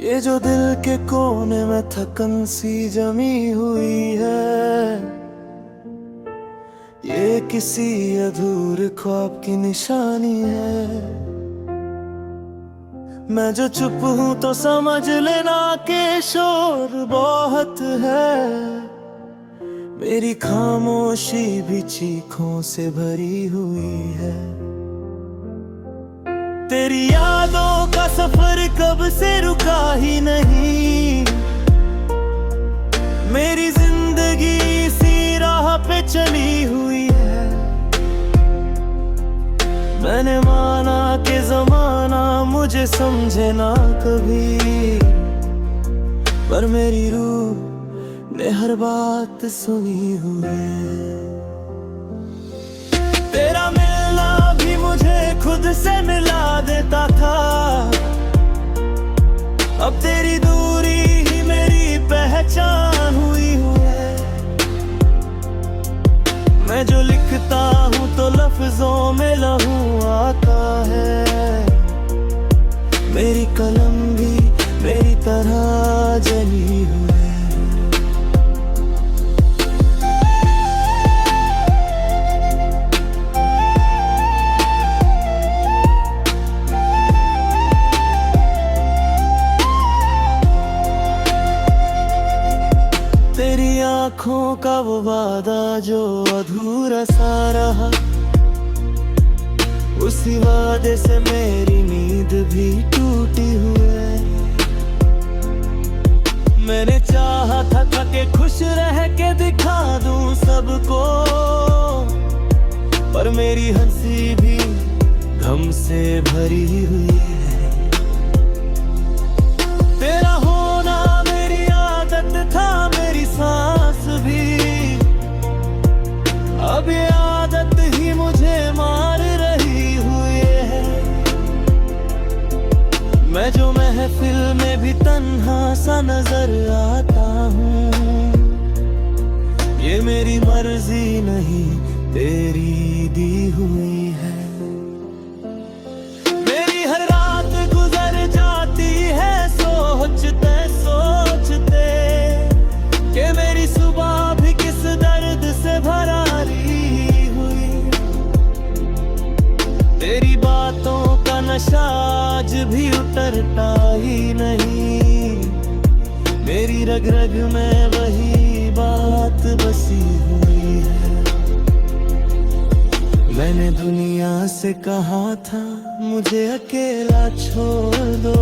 ये जो दिल के कोने में थकन सी जमी हुई है, ये किसी अधूरे ख्वाब की निशानी है। मैं जो चुप हूं तो समझ लेना के शोर बहुत है। मेरी खामोशी भी चीखों से भरी हुई है। तेरी यादों का सफर कब से रुका ही नहीं। मेरी जिंदगी इसी राह पे चली हुई है। मैंने माना कि जमाना मुझे समझे ना कभी, पर मेरी रूह ने हर बात सुनी हुई है। तेरा मिलना भी मुझे खुद से मिला देता था। अब तेरी दूरी ही मेरी पहचान हुई है। मैं जो लिखता हूँ तो लफ्जों में लहू आता है। मेरी कलम भी मेरी तरह जली हुई है। तेरी आँखों का वो वादा जो अधूरा सा रहा, उसी वादे से मेरी नींद भी टूटी हुई है। मैंने चाहा था कि खुश रह के दिखा दूं सबको, पर मेरी हंसी भी गम से भरी हुई है। तेरा होना मेरी आदत था, मेरी सांस भी। अब ये आदत ही मुझे मार रही हुई है। मैं जो महफिल में भी तन्हा सा नजर आता हूँ, ये मेरी मर्जी नहीं तेरी दी हुई है। मेरी हर रात गुजर जाती है सोचते सोचते कि मेरी सुबह भी किस दर्द से भरी हुई। तेरी बातों का नशा आज भी उतरता ही नहीं। मेरी रग रग में वही बात बसी हुई है। मैंने दुनिया से कहा था मुझे अकेला छोड़ दो,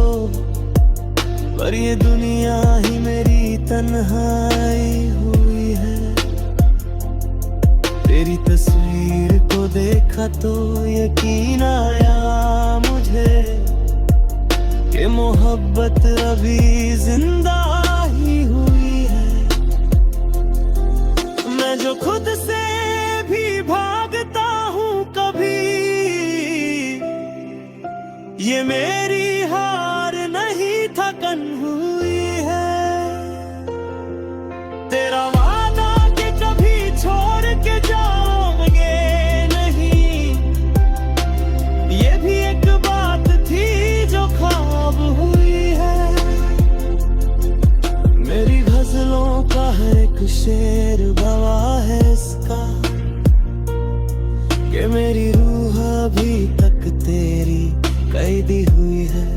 पर ये दुनिया ही मेरी तन्हाई हुई है। तेरी तस्वीर को देखा तो यकीन आया मुझे कि मोहब्बत अभी जिंदा ही हुई है। मैं जो खुद से भी भागता हूँ कभी, ये मेरी हार नहीं थकन हुई है। तेरा वादा कि कभी छोड़ के जाओगे नहीं, ये भी एक बात थी जो ख्वाब हुई है। मेरी गजलों का हर एक शेर गवाह है इसका कि मेरी रूह अभी तक तेरी कैदी हुई है।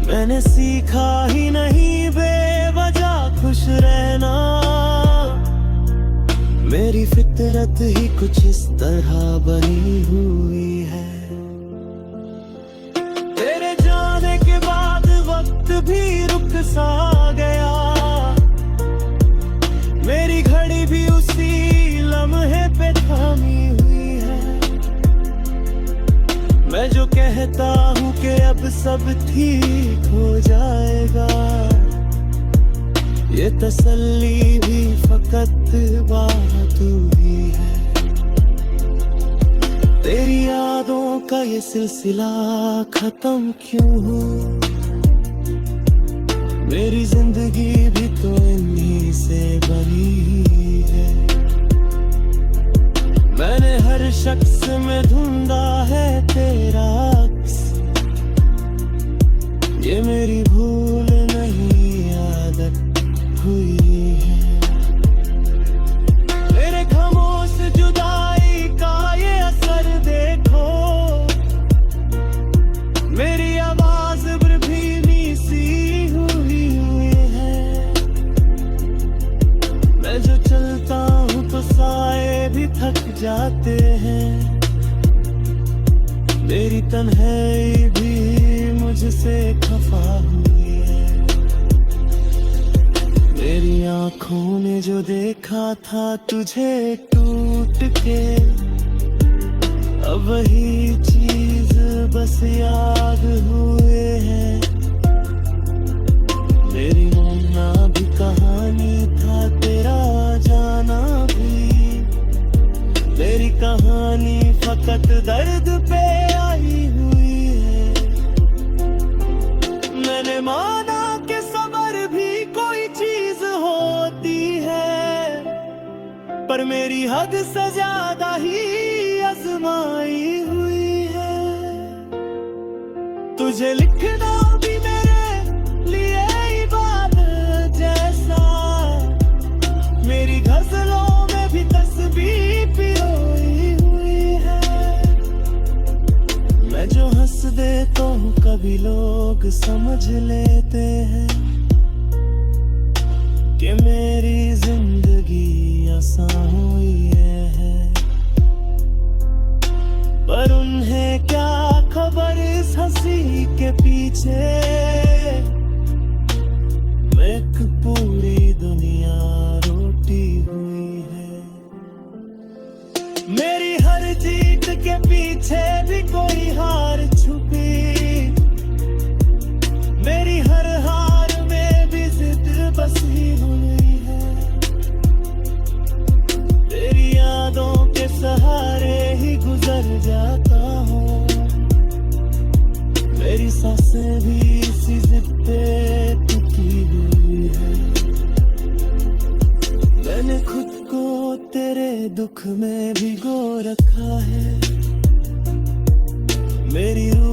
मैंने सीखा ही नहीं बेवजह खुश रहना। मेरी फितरत ही कुछ इस तरह बनी हुई है। तेरे जाने के बाद वक्त भी रुक सा गया। मेरी घड़ी भी उसी लम्हे पे थामी हुई है। मैं जो कहता हूँ कि अब सब ठीक हो जाएगा, ये तसल्ली भी फकत बात हुई है। तेरी यादों का ये सिलसिला खत्म क्यों हो। मेरी जिंदगी भी तो इन्हीं से बनी है। मैंने हर शख्स में ढूंढा है तेरा अक्स, ये ये मेरी भूल नहीं आदत हुई है। मेरे खामोश जुदाई का ये असर देखो, मेरी आवाज धीमी सी हुई है। मैं जो चलता हूँ तो साए भी थक जाते हैं, मेरी तन्हाई भी मुझसे खफा हुई है। मेरी आंखों ने जो देखा था तुझे टूट के, अब वही चीज बस याद हुए है। मेरी मरना भी कहानी था, तेरा जाना भी। मेरी कहानी फकत दर्द पे आई हुई है। मैंने माना कि सबर भी कोई चीज होती है, पर मेरी हद से ज्यादा ही आजमाई हुई है। तुझे लिखना भी मेरे लिए इबादत जैसा, मेरी गजलों में भी तस्बीह पिरोई हुई है। मैं जो हंस देता हूँ कभी लोग समझ लेते हैं कि मेरी जिंदगी आसान हुई है। पर उन्हें क्या खबर इस हंसी के पीछे, एक पूरी दुनिया रोटी हुई है। मेरी हर जीत के पीछे भी कोई हार छुपी, मेरी हर हार में भी जिद बसी हुई है। तेरी यादों के सहारे ही गुजर जाता हूँ, मेरी सांसें भी इसी जिद पे टिकी हुई है। मैंने खुद को तेरे दुख में भिगो रखा है, मेरी रूह